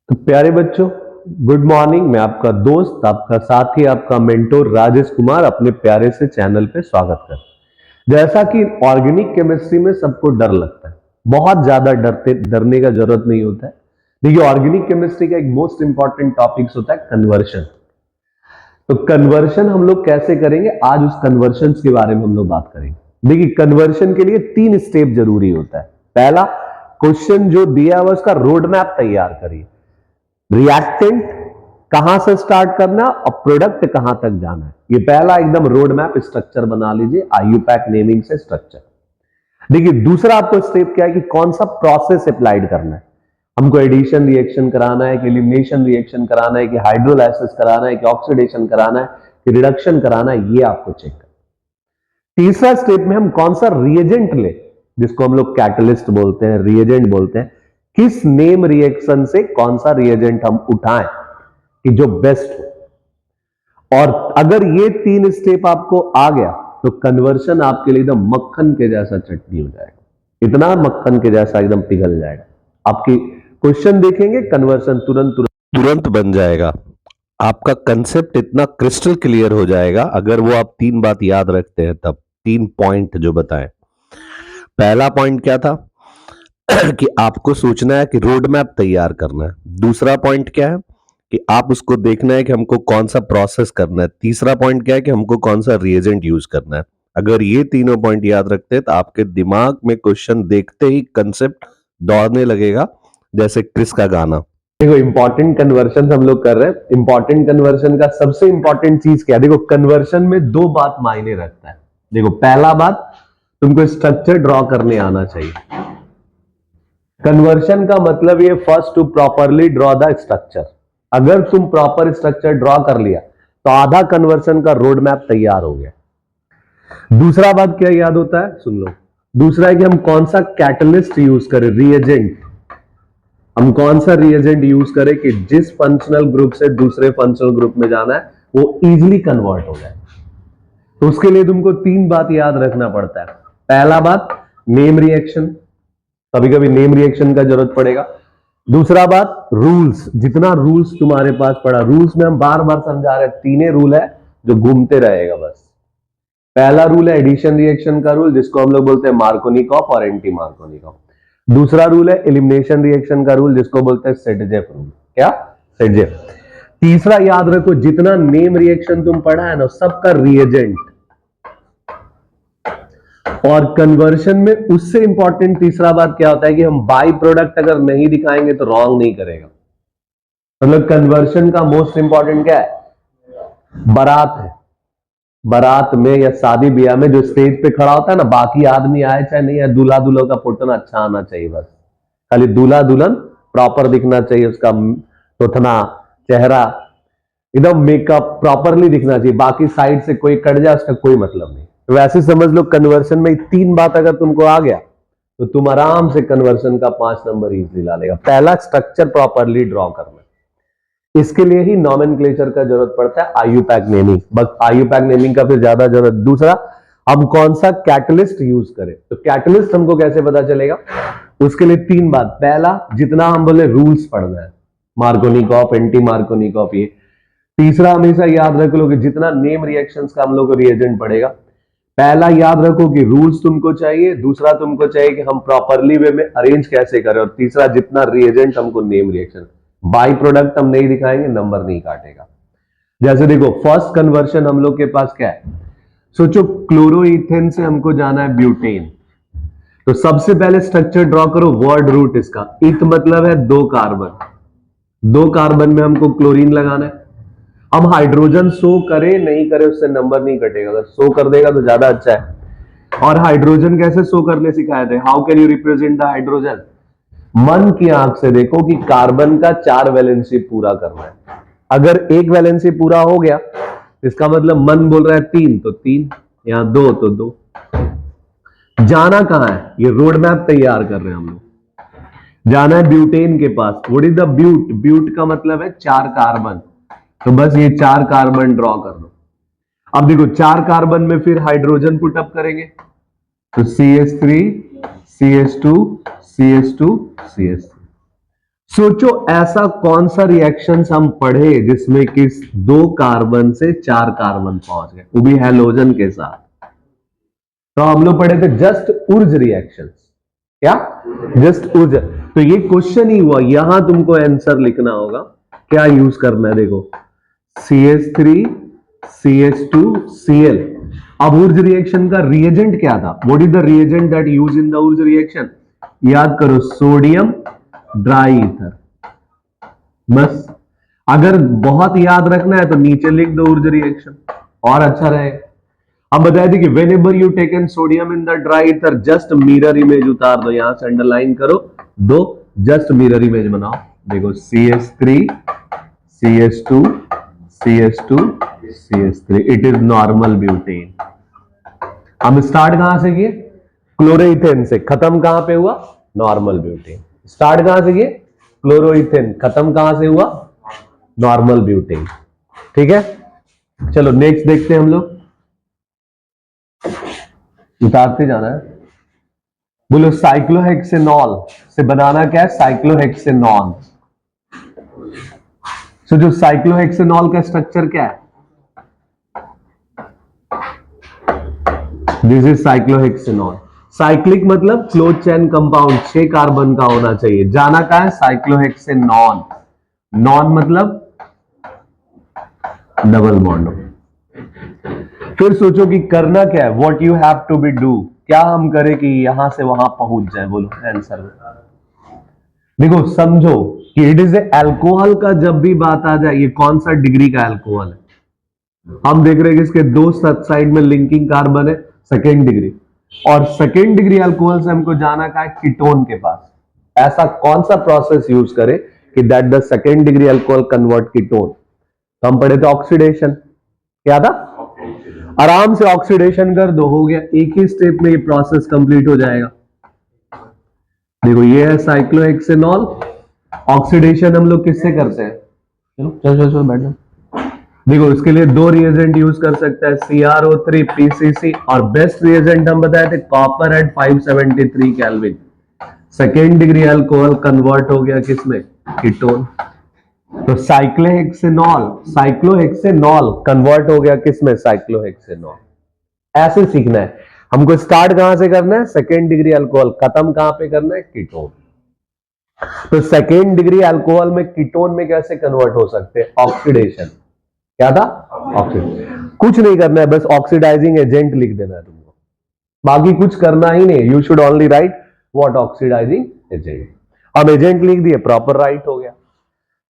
तो प्यारे बच्चों, गुड मॉर्निंग। मैं आपका दोस्त, आपका साथी, आपका मेंटोर राजेश कुमार अपने प्यारे से चैनल पे स्वागत करता हूं। जैसा कि ऑर्गेनिक केमिस्ट्री में सबको डर लगता है, बहुत ज्यादा डरने का जरूरत नहीं होता है। देखिए, ऑर्गेनिक केमिस्ट्री का एक मोस्ट इंपॉर्टेंट टॉपिक होता है कन्वर्शन। तो कन्वर्शन हम लोग कैसे करेंगे, आज उस कन्वर्शन के बारे में हम लोग बात करेंगे। देखिए, कन्वर्शन के लिए 3 स्टेप जरूरी होता है। पहला, क्वेश्चन जो दिया हुआ उसका रोड मैप तैयार करिए। रिएक्टेंट कहां से स्टार्ट करना और प्रोडक्ट कहां तक जाना है, ये पहला एकदम रोड मैप स्ट्रक्चर बना लीजिए आईयूपैक नेमिंग से स्ट्रक्चर। देखिए, दूसरा आपको स्टेप क्या है कि कौन सा प्रोसेस अप्लाइड करना है। हमको एडिशन रिएक्शन कराना है कि एलिमिनेशन रिएक्शन कराना है कि हाइड्रोलाइसिस कराना है कि ऑक्सीडेशन कराना है कि रिडक्शन कराना है, ये आपको चेक करना। तीसरा स्टेप में हम कौन सा रिएजेंट ले, जिसको हम लोग कैटलिस्ट बोलते हैं, रिएजेंट बोलते हैं, किस नेम रिएक्शन से कौन सा रिएजेंट हम उठाएं कि जो बेस्ट हो। और अगर ये 3 स्टेप आपको आ गया तो कन्वर्शन आपके लिए एकदम मक्खन के जैसा चटनी हो जाएगा, इतना मक्खन के जैसा एकदम पिघल जाएगा। आपकी क्वेश्चन देखेंगे, कन्वर्शन तुरंत तुरंत तुरंत बन जाएगा। आपका कंसेप्ट इतना क्रिस्टल क्लियर हो जाएगा अगर वो आप 3 बात याद रखते हैं तब। 3 पॉइंट जो बताएं। पहला पॉइंट क्या था कि आपको सोचना है कि रोड मैप तैयार करना है। दूसरा पॉइंट क्या है कि आप उसको देखना है कि हमको कौन सा प्रोसेस करना है। तीसरा पॉइंट क्या है कि हमको कौन सा रिएजेंट यूज करना है। अगर ये तीनों पॉइंट याद रखते हैं तो आपके दिमाग में क्वेश्चन देखते ही कंसेप्ट दौड़ने लगेगा, जैसे क्रिस का गाना। देखो, इंपॉर्टेंट कन्वर्शन हम लोग कर रहे हैं। इंपॉर्टेंट कन्वर्शन का सबसे इंपॉर्टेंट चीज क्या है? देखो, कन्वर्शन में 2 बात मायने रखता है। देखो, पहला बात, तुमको स्ट्रक्चर ड्रॉ करने आना चाहिए। कन्वर्शन का मतलब ये first to properly draw the structure. अगर तुम प्रॉपर स्ट्रक्चर ड्रॉ कर लिया तो आधा कन्वर्शन का रोड मैप तैयार हो गया। दूसरा बात क्या याद होता है, सुन लो। दूसरा है कि हम कौन सा कैटलिस्ट यूज करें, रिएजेंट। हम कौन सा रिएजेंट यूज करें कि जिस फंक्शनल ग्रुप से दूसरे फंक्शनल ग्रुप में जाना है वो इजीली कन्वर्ट हो जाए। तो उसके लिए तुमको 3 बात याद रखना पड़ता है। पहला बात, नेम रिएक्शन, कभी कभी नेम रिएक्शन का जरूरत पड़ेगा। दूसरा बात, रूल्स। जितना रूल्स तुम्हारे पास पड़ा, रूल्स में हम बार बार समझा रहे हैं, 3 रूल है जो घूमते रहेगा बस। पहला रूल है एडिशन रिएक्शन का रूल, जिसको हम लोग बोलते हैं मार्कोनिकॉफ और एंटी मार्कोनिकॉफ। दूसरा रूल है एलिमिनेशन रिएक्शन का रूल, जिसको बोलते हैं सेटजेफ रूल। क्या? सेटजेफ। तीसरा याद रखो, जितना नेम रिएक्शन तुम पढ़ा है ना, सबका रिएजेंट। और कन्वर्शन में उससे इंपॉर्टेंट तीसरा बात क्या होता है कि हम बाई प्रोडक्ट अगर नहीं दिखाएंगे तो रॉन्ग नहीं करेगा। मतलब कन्वर्शन का मोस्ट इंपॉर्टेंट क्या है? बारात है। बारात में या शादी ब्याह में जो स्टेज पे खड़ा होता है ना, बाकी आदमी आए चाहे नहीं आए, दूल्हा दुल्हन का फोटो अच्छा आना चाहिए बस। खाली दूल्हा दुल्हन प्रॉपर दिखना चाहिए, उसका थोथना, चेहरा एकदम मेकअप प्रॉपरली दिखना चाहिए। बाकी साइड से कोई कट जाए उसका कोई मतलब नहीं। तो वैसे समझ लो, कन्वर्शन में 3 बात अगर तुमको आ गया तो तुम आराम से कन्वर्शन का 5 नंबर इजीली ला लेगा। पहला, स्ट्रक्चर प्रॉपरली ड्रॉ करना। इसके लिए ही नॉमेनक्लेचर का जरूरत पड़ता है, आईयूपैक नेमिंग। बस आईयूपैक नेमिंग का फिर ज्यादा जरूरत। दूसरा, हम कौन सा कैटलिस्ट यूज करें। तो कैटलिस्ट हमको कैसे पता चलेगा, उसके लिए 3 बात। पहला, जितना हम बोले रूल्स पढ़ना है, मार्कोनिकॉफ, एंटी मार्कोनिकॉफ, ये। तीसरा, हमेशा याद रख लो कि जितना नेम रिएक्शंस का हम लोग को रिएजेंट पड़ेगा, पहला याद रखो कि रूल्स तुमको चाहिए। दूसरा, तुमको चाहिए कि हम प्रॉपरली वे में अरेंज कैसे करें। और तीसरा, जितना रिएजेंट हमको नेम रिएक्शन। बाई प्रोडक्ट हम नहीं दिखाएंगे, नंबर नहीं काटेगा। जैसे देखो, फर्स्ट कन्वर्शन हम लोग के पास क्या है, सोचो क्लोरोइथेन से हमको जाना है ब्यूटेन। तो सबसे पहले स्ट्रक्चर ड्रॉ करो, वर्ड रूट इसका। इथ मतलब है 2 कार्बन। 2 कार्बन में हमको क्लोरीन लगाना है। अब हाइड्रोजन शो करे नहीं करे उससे नंबर नहीं कटेगा, अगर शो कर देगा तो ज्यादा अच्छा है। और हाइड्रोजन कैसे शो करने सिखाए थे, how can you represent the hydrogen. मन की आंख से देखो कि कार्बन का 4 वैलेंसी पूरा करना है। अगर 1 वैलेंसी पूरा हो गया, इसका मतलब मन बोल रहा है 3 तो 3, यहां 2 तो 2। जाना कहां है, ये रोड मैप तैयार कर रहे हैं हम लोग। जाना है ब्यूटेन के पास। What is the but? But का मतलब है 4 कार्बन। तो बस ये 4 कार्बन ड्रॉ कर लो। अब देखो, 4 कार्बन में फिर हाइड्रोजन पुटअप करेंगे तो CH3, CH2, CH2, CH3। सोचो ऐसा कौन सा रिएक्शंस हम पढ़े जिसमें कि 2 कार्बन से 4 कार्बन पहुंच गए, वो भी हैलोजन के साथ। तो हम लोग पढ़े थे जस्ट उर्ज रिएक्शंस। क्या? जस्ट उर्ज। तो ये क्वेश्चन ही हुआ, यहां तुमको आंसर लिखना होगा। क्या यूज करना है? देखो CH3 CH2 Cl। अब उर्ज रिएक्शन का रिएजेंट क्या था? What is the reagent that use in the Urja reaction? याद करो, सोडियम ड्राई ईथर। बस अगर बहुत याद रखना है तो नीचे लिख दो उर्ज रिएक्शन, और अच्छा रहेगा। अब बताया थी कि when ever you taken sodium in the dry ether just mirror image उतार दो, यहां से अंडरलाइन करो, दो जस्ट मिरर इमेज बनाओ। देखो CH3 CH2 CH2 CH3, it is normal butane. हम स्टार्ट कहां से किए? क्लोरोइथेन से। खत्म कहां पे हुआ? Normal butane. स्टार्ट कहां से किए? क्लोरोइथेन। खत्म कहां से हुआ? Normal butane. ठीक है, चलो नेक्स्ट देखते हैं हम लोग। उतारते जाना है। बोलो साइक्लोहेक्सेनॉल से बनाना क्या है? साइक्लोहेक्सेनॉन। सो जो साइक्लोहेक्सेनॉल का स्ट्रक्चर क्या है? This is cyclohexanol. साइक्लिक मतलब क्लोज चेन कंपाउंड, 6 कार्बन का होना चाहिए। जाना क्या है? साइक्लोहेक्सेनॉन। नॉन मतलब डबल बॉन्ड। फिर सोचो कि करना क्या है? What you have to be do, क्या हम करें कि यहां से वहां पहुंच जाए? बोलो आंसर में। देखो समझो कि इट इज ए अल्कोहल का जब भी बात आ जाए, ये कौन सा डिग्री का अल्कोहल है? हम देख रहे हैं कि इसके 2 साइड में लिंकिंग कार्बन है, सेकेंड डिग्री। और सेकेंड डिग्री अल्कोहल से हमको जाना का है कीटोन के पास। ऐसा कौन सा प्रोसेस यूज करें कि that the second degree alcohol convert ketone? तो हम पढ़े थे ऑक्सीडेशन। क्या था? आराम से ऑक्सीडेशन कर दो, हो गया। एक ही स्टेप में ये प्रोसेस कंप्लीट हो जाएगा। देखो ये है साइक्लोहेक्सेनॉल। ऑक्सीडेशन हम लोग किससे करते हैं? चलो चलो चलो बैठ जाओ। देखो इसके लिए 2 रिएजेंट यूज कर सकता है, CrO3 PCC, और बेस्ट रिएजेंट हम बताए थे copper at 573 kelvin. Second degree alcohol convert हो गया किसमें? कीटोन। तो साइक्लोहेक्सेनॉल कन्वर्ट हो गया किसमें? साइक्लोहेक्सेनॉल। ऐसे सीखना है हमको। स्टार्ट कहां से करना है? Second degree alcohol. खत्म कहां पे करना है? कीटोन। तो सेकेंड डिग्री अल्कोहल में कीटोन में कैसे कन्वर्ट हो सकते हैं? ऑक्सीडेशन। क्या था? ऑक्सीडेशन। कुछ नहीं करना है, बस ऑक्सीडाइजिंग एजेंट लिख देना है तुमको, बाकी कुछ करना ही नहीं। You should only write what oxidizing agent. अब एजेंट लिख दिए, प्रॉपर राइट हो गया।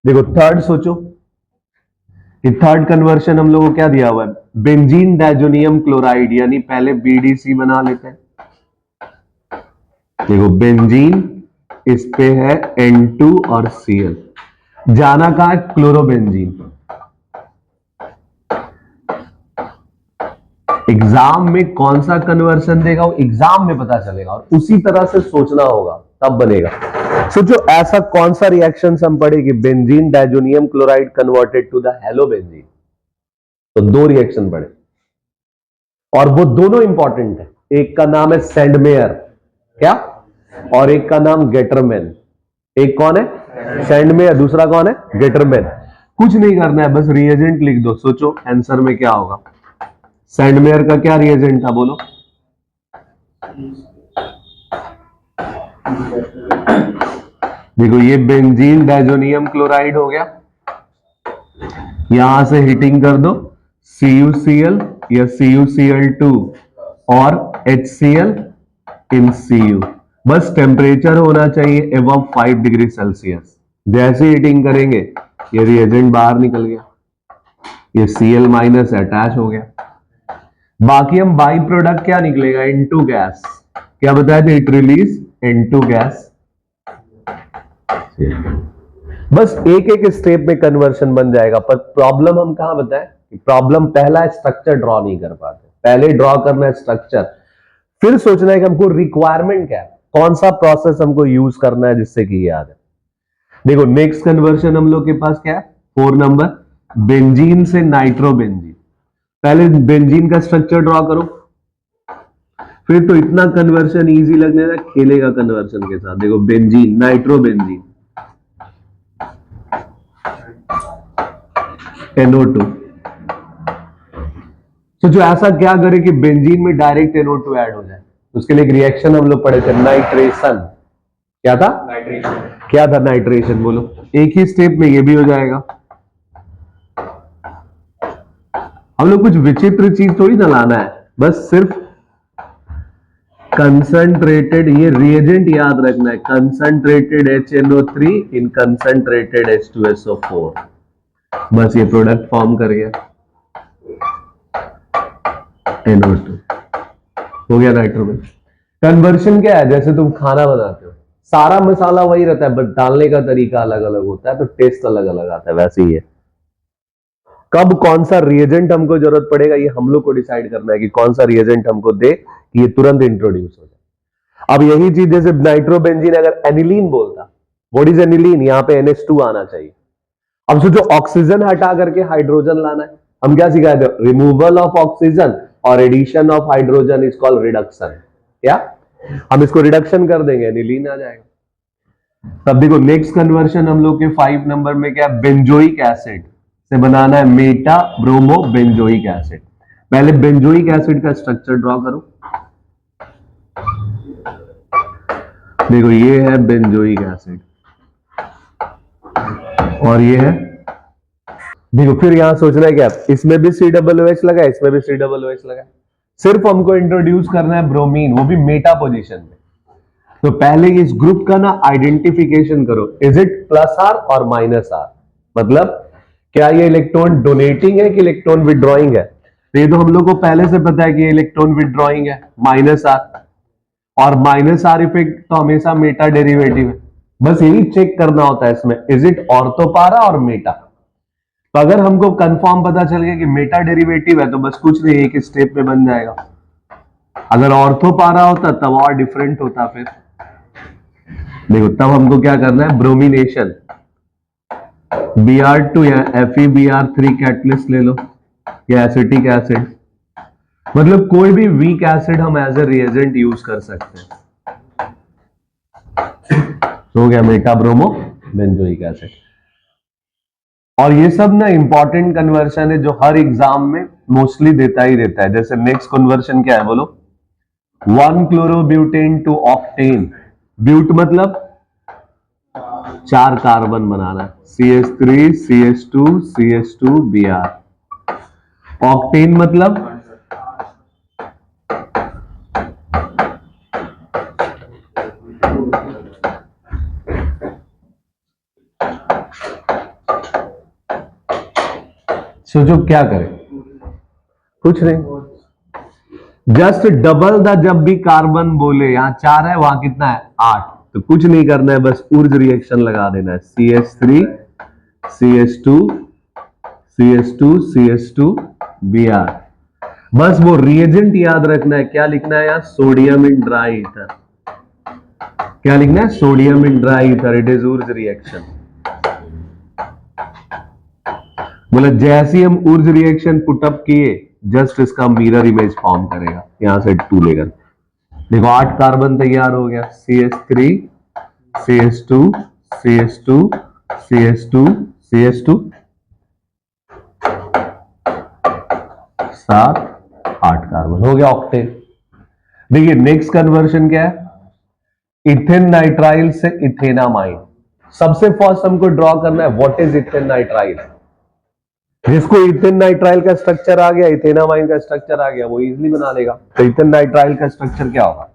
देखो थर्ड सोचो कि थर्ड कन्वर्शन हम लोगों को क्या दिया हुआ है? बेंजीन डाइजोनियम क्लोराइड, यानी पहले BDC बना लेते हैं। देखो बेंजीन, इस पे है N2 और Cl। जाना कहां है? क्लोरोबेंजीन। एग्जाम में कौन सा कन्वर्शन देगा वो एग्जाम में पता चलेगा, और उसी तरह से सोचना होगा तब बनेगा। सोचो ऐसा कौन सा रिएक्शन हम पढ़े कि benzene diazonium chloride converted to the halobenzene? तो 2 रिएक्शन पढ़े, और वो दोनों इंपॉर्टेंट है। एक का नाम है सेंडमेयर, क्या? और एक का नाम गेटरमैन। एक कौन है? सेंडमेयर, दूसरा कौन है? गेटरमैन। कुछ नहीं करना है, बस रिएजेंट लिख दो। सोचो आंसर में क्या होगा? सेंडमेयर का क्या रिएजेंट था? बोलो। देखो ये बेंजीन डाइजोनियम क्लोराइड हो गया, यहां से हीटिंग कर दो, CuCl या CuCl2 और HCl इन Cu। बस टेम्परेचर होना चाहिए एबव 5 डिग्री सेल्सियस। जैसे हीटिंग करेंगे ये रिएजेंट बाहर निकल गया, ये Cl माइनस अटैच हो गया। बाकी हम बाई प्रोडक्ट क्या निकलेगा? N2 gas. क्या बताया था? It release N2 gas. बस एक एक स्टेप में कन्वर्शन बन जाएगा। पर प्रॉब्लम हम कहां बताएं कि प्रॉब्लम पहला स्ट्रक्चर ड्रॉ नहीं कर पाते। पहले ड्रॉ करना है स्ट्रक्चर, फिर सोचना है कि हमको रिक्वायरमेंट क्या है, कौन सा प्रोसेस हमको यूज करना है जिससे कि याद है। देखो नेक्स्ट कन्वर्शन हम लोग के पास क्या है? 4 नंबर, बेंजीन से नाइट्रोबेंजीन। पहले बेंजीन का स्ट्रक्चर ड्रॉ करो, फिर तो इतना कन्वर्शन इजी लगने लगा, खेलेगा कन्वर्शन के साथ। देखो बेंजीन नाइट्रोबेंजीन, NO2। तो जो ऐसा क्या करे कि बेंजीन में डायरेक्ट NO2 ऐड हो जाए, उसके लिए एक रिएक्शन हम लोग पढ़े थे, नाइट्रेशन। क्या था? नाइट्रेशन। क्या था नाइट्रेशन? बोलो। एक ही स्टेप में ये भी हो जाएगा। हम लोग कुछ विचित्र चीज थोड़ी ना लाना है, बस सिर्फ कंसंट्रेटेड, ये रिएजेंट याद रखना है, कंसंट्रेटेड HNO3 इन कंसंट्रेटेड H2SO4, बस ये प्रोडक्ट फॉर्म कर गया NO2, हो गया नाइट्रोजन। कन्वर्शन क्या है? जैसे तुम खाना बनाते हो, सारा मसाला वही रहता है, बट डालने का तरीका अलग अलग होता है, तो टेस्ट अलग अलग आता है। वैसे ही है, कब कौन सा रिएजेंट हमको जरूरत पड़ेगा, ये हम लोग को डिसाइड करना है कि कौन सा रिएजेंट हमको दे कि ये तुरंत इंट्रोड्यूस हो जाए। अब यही चीज जैसे नाइट्रोबेंजीन अगर एनिलीन बोलता, व्हाट इज एनिलीन? यहां पे NH2 आना चाहिए। अब सोचो ऑक्सीजन हटा करके हाइड्रोजन लाना है, हम क्या सिखाए थे? रिमूवल ऑफ ऑक्सीजन और addition of hydrogen is called reduction. क्या हम इसको रिडक्शन कर देंगे, एनिलीन आ जाएगा। तब देखो नेक्स्ट कन्वर्शन हम लोग के 5 नंबर में क्या? बेंजोइक एसिड से बनाना है मेटा ब्रोमो बेंजोइक एसिड। पहले बेंजोइक एसिड का स्ट्रक्चर ड्रॉ करो। देखो ये है बेंजोइक एसिड और ये है, देखो फिर यहां सोचना है क्या? इसमें भी COOH लगा है, इसमें भी COOH लगा है, सिर्फ हमको इंट्रोड्यूस करना है ब्रोमीन, वो भी मेटा पोजीशन में। तो पहले इस ग्रुप का ना आइडेंटिफिकेशन करो, इज इट प्लस R और माइनस R, मतलब क्या ये इलेक्ट्रॉन डोनेटिंग है कि इलेक्ट्रॉन विड्रॉइंग है? तो ये तो हम लोग को पहले से पता है कि इलेक्ट्रॉन विड्रॉइंग है, -R, और -R इफेक्ट तो हमेशा मेटा डेरिवेटिव है, बस यही चेक करना होता है इसमें, इज इट ऑर्थोपारा और मेटा। तो अगर हमको कंफर्म पता चल गया कि मेटा डेरिवेटिव है तो बस कुछ नहीं, एक स्टेप में बन जाएगा। अगर ऑर्थोपारा होता तब और डिफरेंट होता। फिर देखो तब हमको क्या करना है? ब्रोमिनेशन, Br2 या FeBr3 कैटलिस्ट ले लो, या एसिटिक एसिड, मतलब कोई भी वीक एसिड हम एज ए रिएजेंट यूज कर सकते हैं। तो हो गया मेटा ब्रोमो बेंजोइक एसिड। और ये सब ना इंपॉर्टेंट कन्वर्शन है जो हर एग्जाम में मोस्टली देता ही देता है। जैसे नेक्स्ट कन्वर्शन क्या है बोलो? 1-chlorobutain to octane. ब्यूट मतलब 4 कार्बन बनाना, CH3 CH2 CH2 Br। Octane मतलब सोचो क्या करें? कुछ नहीं, जस्ट डबल द, जब भी कार्बन बोले, यहां 4 है वहां कितना है? 8, तो कुछ नहीं करना है, बस ऊर्ज रिएक्शन लगा देना है, CH3 CH2 CH2 CH2 Br। बस वो रिएजेंट याद रखना है, क्या लिखना है यहाँ? Sodium in dry ether. क्या लिखना है? Sodium in dry ether, it is Wurtz reaction. बोला जैसे हम ऊर्ज रिएक्शन पुटअप किए, जस्ट इसका मिरर इमेज फॉर्म करेगा, यहां से 2 लेकर। देखो 8 कार्बन तैयार हो गया, CH3 CH2 CH2 CH2 CH2, 7 8 carbon हो गया ऑक्टेन। देखिए नेक्स्ट कन्वर्शन क्या है? इथेन नाइट्राइल से इथेनामाइन। सबसे फर्स्ट हमको ड्रॉ करना है व्हाट इज इथेन नाइट्राइल। जिसको इथेन नाइट्राइल का स्ट्रक्चर आ गया, इथेनामाइन का स्ट्रक्चर आ गया, वो इजीली बना लेगा। तो इथेन नाइट्राइल का स्ट्रक्चर क्या होगा?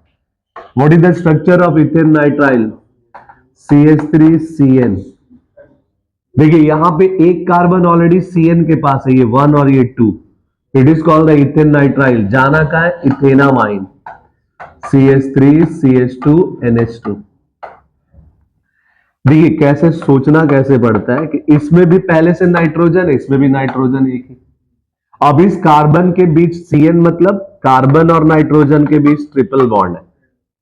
What is the structure of ethane nitrile? CH3CN। देखिए यहां पे एक कार्बन ऑलरेडी CN के पास है, ये 1 और ये 2, it is called the ethane nitrile. जाना कहां है? Ethanamine, CH3 CH2 NH2। देखिए कैसे सोचना कैसे पड़ता है कि इसमें भी पहले से नाइट्रोजन है, इसमें भी नाइट्रोजन एक ही। अब इस कार्बन के बीच CN मतलब कार्बन और नाइट्रोजन के बीच ट्रिपल बॉन्ड है,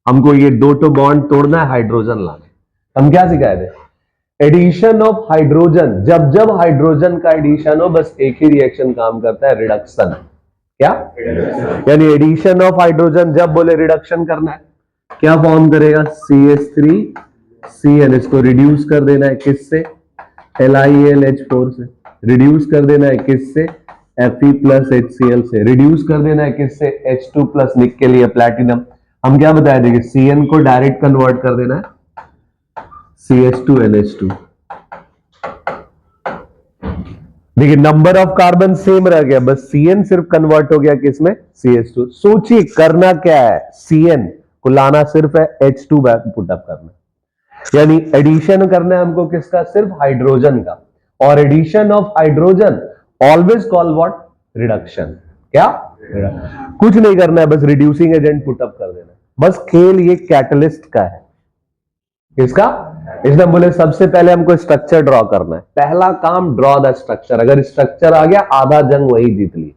हमको ये 2 बॉन्ड तोड़ना है, हाइड्रोजन लाना है। हम क्या सिखाए थे? एडिशन ऑफ हाइड्रोजन, जब जब हाइड्रोजन का एडिशन हो बस एक ही रिएक्शन काम करता है, रिडक्शन। क्या? यानी एडिशन ऑफ हाइड्रोजन जब बोले रिडक्शन करना है, क्या फॉर्म करेगा? CH3CN, इसको रिड्यूस कर देना है किससे? LiAlH4 से। रिड्यूस कर देना है किससे, Fe प्लस HCl से। रिड्यूस कर देना है किससे, H2 प्लस निकेल या प्लैटिनम। हम क्या बताए थे कि Cn को डायरेक्ट कन्वर्ट कर देना है CH2NH2। देखिए नंबर ऑफ कार्बन सेम रह गया, बस Cn सिर्फ कन्वर्ट हो गया किसमें, CH2। सोचिए करना क्या है, Cn को लाना सिर्फ है H2 पुटअप करना, यानी एडिशन करना है हमको किसका, सिर्फ हाइड्रोजन का। और addition of hydrogen always call what, reduction. क्या, कुछ नहीं करना है, बस रिड्यूसिंग एजेंट पुटअप कर देना है। बस खेल ये कैटलिस्ट का है, किसका, इसलिए हम बोले सबसे पहले हमको स्ट्रक्चर ड्रॉ करना है। पहला काम ड्रॉ द स्ट्रक्चर, अगर स्ट्रक्चर आ गया आधा जंग वही जीत ली।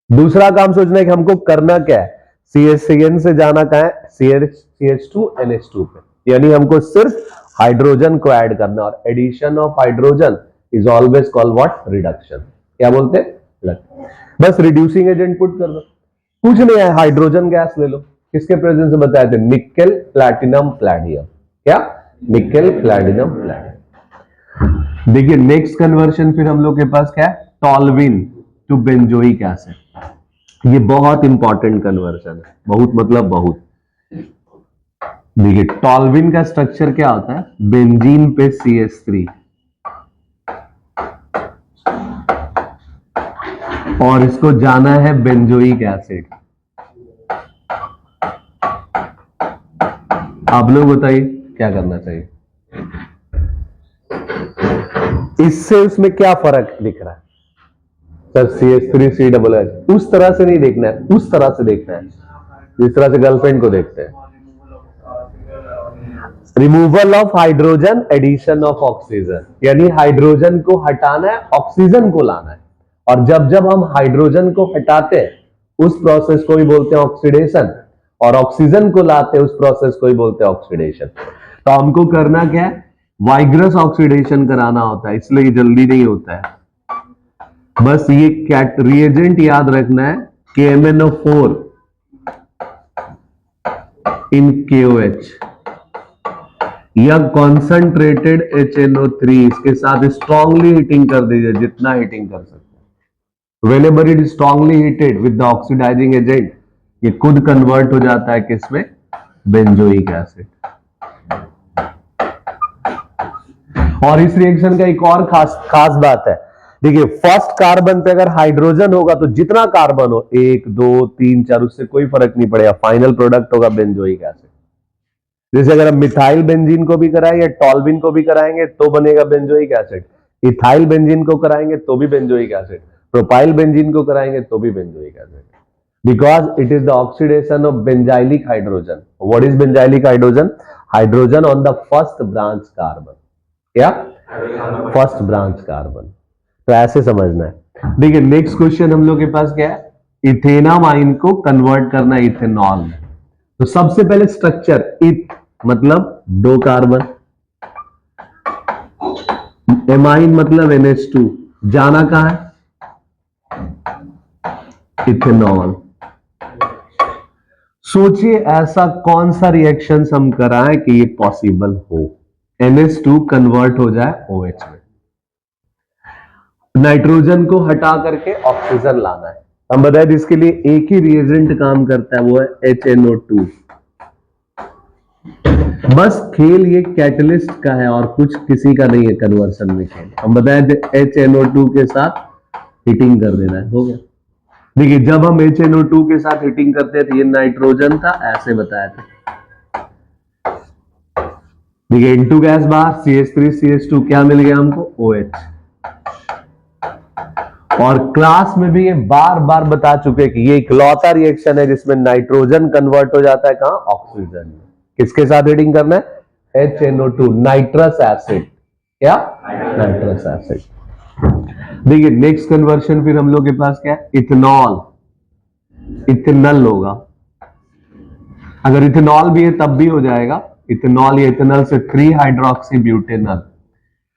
दूसरा काम सोचना है कि हमको करना क्या है, CN से जाना कहां है, CH2NH2 पे, यानी हमको सिर्फ हाइड्रोजन को ऐड करना, और addition of hydrogen is always called what, reduction. क्या बोलते हैं, बस रिड्यूसिंग एजेंट पुट कर दो, कुछ नहीं है, हाइड्रोजन गैस ले लो। किसके प्रेजेंस में बताए थे, निकेल प्लैटिनम प्लैडियम। क्या, निकेल प्लैटिनम प्लैडियम। देखिए नेक्स्ट कन्वर्शन फिर हम लोग के पास क्या है, टॉल्विन टू बेंजोइक एसिड। ये बहुत इंपॉर्टेंट कन्वर्शन है, बहुत मतलब बहुत। देखिए टॉल्विन का स्ट्रक्चर क्या होता है, बेंजीन पे CH3 और इसको जाना है बेंजोइक एसिड। आप लोग बताइए क्या करना चाहिए, इससे उसमें क्या फर्क दिख रहा है सर, CH3CH, उस तरह से नहीं देखना है, उस तरह से देखना है जिस तरह से गर्लफ्रेंड को देखते हैं। Removal of hydrogen, addition of oxygen, यानी हाइड्रोजन को हटाना है, ऑक्सीजन को लाना है। और जब जब हम हाइड्रोजन को हटाते हैं उस प्रोसेस को ही बोलते हैं ऑक्सीडेशन, और ऑक्सीजन को लाते हैं उस प्रोसेस को ही बोलते हैं ऑक्सीडेशन। तो हमको करना क्या है, वाइग्रस ऑक्सीडेशन कराना होता है, इसलिए जल्दी नहीं होता है। बस ये रिएजेंट याद रखना है, KMnO4 इन KOH या कॉन्सेंट्रेटेड HNO3, इसके साथ स्ट्रांगली हीटिंग कर दीजिए, जितना हीटिंग कर सकते हैं। Whenever it is strongly heated with the oxidizing agent, ये खुद कन्वर्ट हो जाता है किसमें, बेंजोइक एसिड। और इस रिएक्शन का एक और खास बात है, देखिए फर्स्ट कार्बन पे अगर हाइड्रोजन होगा तो जितना कार्बन हो, 1 2 3 4, उससे कोई फर्क नहीं पड़ेगा, फाइनल प्रोडक्ट होगा बेंजोइक एसिड। जैसे अगर हम मिथाइल बेंजीन को भी कराएं या टॉल्विन को भी कराएंगे तो बनेगा बेंजोइक एसिड, इथाइल बेंजीन को कराएंगे तो भी बेंजोइक एसिड, प्रोपाइल बेंजीन को कराएंगे तो भी benzoic acid, because it is the oxidation of benzylic hydrogen. What is benzylic hydrogen, hydrogen on the first branch carbon. क्या, फर्स्ट ब्रांच कार्बन। तो ऐसे समझना है। देखिए नेक्स्ट क्वेश्चन हम लोग के पास क्या है, इथेनामाइन को कन्वर्ट करना इथेनॉल में। तो सबसे पहले स्ट्रक्चर, इथ मतलब 2 कार्बन, एमाइन मतलब NH2, जाना कहां है, इथेनॉल। सोचिए ऐसा कौन सा रिएक्शन हम कराएं कि ये पॉसिबल हो, NH2 कन्वर्ट हो जाए OH में, नाइट्रोजन को हटा करके ऑक्सीजन लाना है। हम बताए इसके लिए एक ही रिएजेंट काम करता है, वो है HNO2। बस खेल ये कैटलिस्ट का है और कुछ किसी का नहीं है कन्वर्शन में खेल। हम बताए थे HNO2 के साथ हीटिंग कर देना है, हो गया। देखिए जब हम HNO2 के साथ हीटिंग करते थे, ये नाइट्रोजन था, ऐसे बताया था। देखिए N2 गैस बाहर, CH3CH2, क्या मिल गया हमको, OH। और क्लास में भी ये बार बार बता चुके कि ये इकलौता रिएक्शन है जिसमें नाइट्रोजन कन्वर्ट हो जाता है कहां, ऑक्सीजन में। किसके साथ हीटिंग करना है, HNO2, नाइट्रस एसिड। क्या, नाइट्रस एसिड। देखिए नेक्स्ट कन्वर्शन फिर हम लोग के पास क्या है, इथेनॉल, इथेनल होगा। अगर इथेनॉल भी है तब भी हो जाएगा, इथेनॉल या इथेनल से 3 हाइड्रोक्सी ब्यूटेनल।